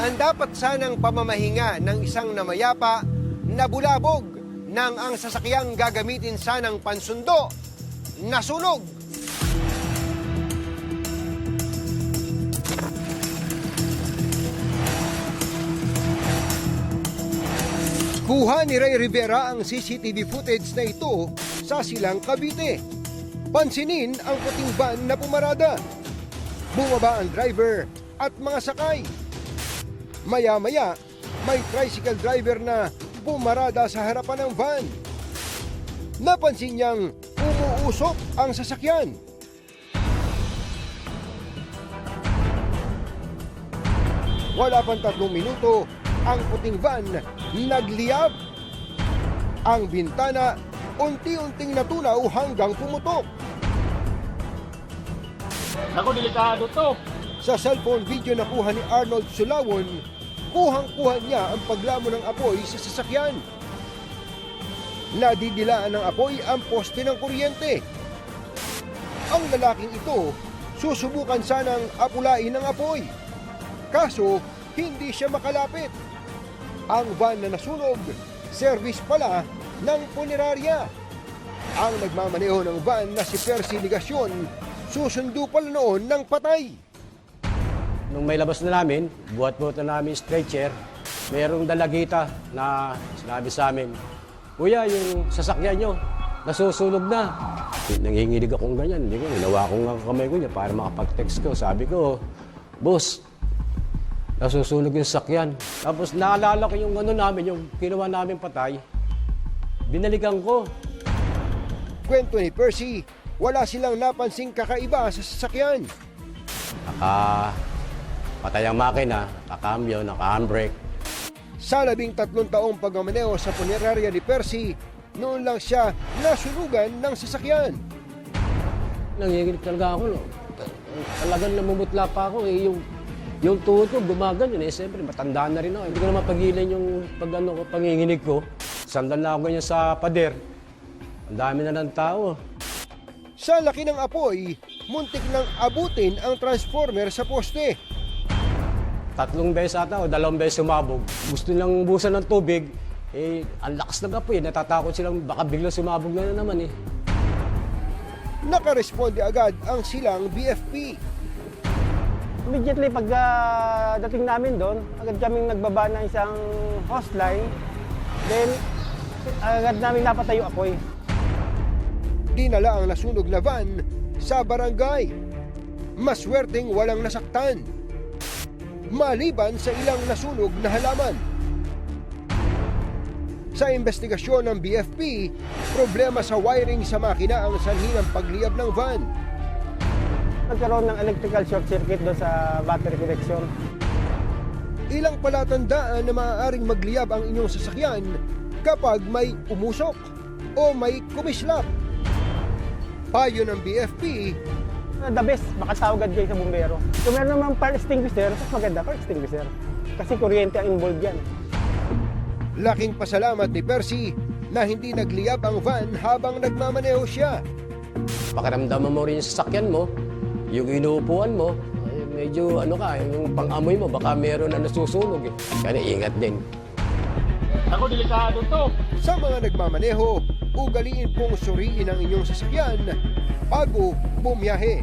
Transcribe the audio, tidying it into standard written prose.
Ang dapat sanang pamamahinga ng isang namayapa, nabulabog nang ang sasakyang gagamitin sanang pansundo, nasunog. Kuha ni Ray Rivera ang CCTV footage na ito sa Silang, Cavite. Pansinin ang puting van na pumarada. Bumaba ang driver at mga sakay. Maya-maya, may tricycle driver na pumarada sa harapan ng van. Napansin niyang umuusok ang sasakyan. Wala pang 3 minuto, ang puting van nagliyab. Ang bintana unti-unting natunaw hanggang pumutok. Naku, delikado to. Sa cellphone video na kuha ni Arnold Sulawon, kuhang-kuha niya ang paglamo ng apoy sa sasakyan. Nadidilaan ng apoy ang poste ng kuryente. Ang lalaking ito, susubukan sanang apulain ng apoy. Kaso, hindi siya makalapit. Ang van na nasunog, service pala ng punerarya. Ang nagmamaneho ng van na si Percy Ligasyon, susundo pala noon ng patay. Nung may labas na namin, buhat-buhat na namin stretcher, mayroong dalagita na sinabi sa amin, "Kuya, yung sasakyan nyo, nasusunog na." Nanginginig akong ganyan, hindi ko, ginawa ko nga kamay ko niya para makapag-text ko. Sabi ko, "Boss, nasusunog yung sasakyan." Tapos naalala ko yung ano namin, yung ginawa namin patay, binalikan ko. Kwento ni Percy, wala silang napansing kakaiba sa sasakyan. Patay ang makina, nakakambyo, naka-handbrake. Sa 13 taong pagmamaneho sa punerarya ni Percy, noon lang siya nasunugan ng sasakyan. Nanginginig talaga ako. No? Talagang namumutla pa ako. Yung tuhod ko, gumaganyan. Siyempre, matanda na rin ako. Hindi ko na mapagilan yung panginginig ko. Sandal na ako ganyan sa pader. Ang dami na ng tao. Sa laki ng apoy, muntik nang abutin ang transformer sa poste. 3 beses ata o 2 beses sumabog. Gusto nilang busan ng tubig, ang lakas ng apoy. Natatakot silang baka biglang sumabog na naman . Nakaresponde agad ang Silang BFP. Immediately pag dating namin doon, agad kaming nagbaba ng isang hose line. Then, agad namin napatay yung apoy. Dinala ang nasunog na van sa barangay. Maswerteng walang nasaktan. Maliban sa ilang nasunog na halaman. Sa investigasyon ng BFP, problema sa wiring sa makina ang sanhi ng pagliyab ng van. Nagkaroon ng electrical short circuit doon sa battery connection. Ilang palatandaan na maaaring magliyab ang inyong sasakyan kapag may umusok o may kumislap. Payo ng BFP, The best, makatawag kayo sa bumbero. Kung meron naman fire extinguisher, mas maganda fire extinguisher. Kasi kuryente ang involved yan. laking pasalamat ni Percy na hindi nagliyab ang van habang nagmamaneho siya. Pakiramdaman mo rin yung sasakyan mo, yung inuupuan mo, ay medyo yung pang-amoy mo, baka meron na nasusunog . Kaya ingat din. Ako, delikado to. Sa mga nagmamaneho, ugaliin pong suriin ang inyong sasakyan bago bumiyahe.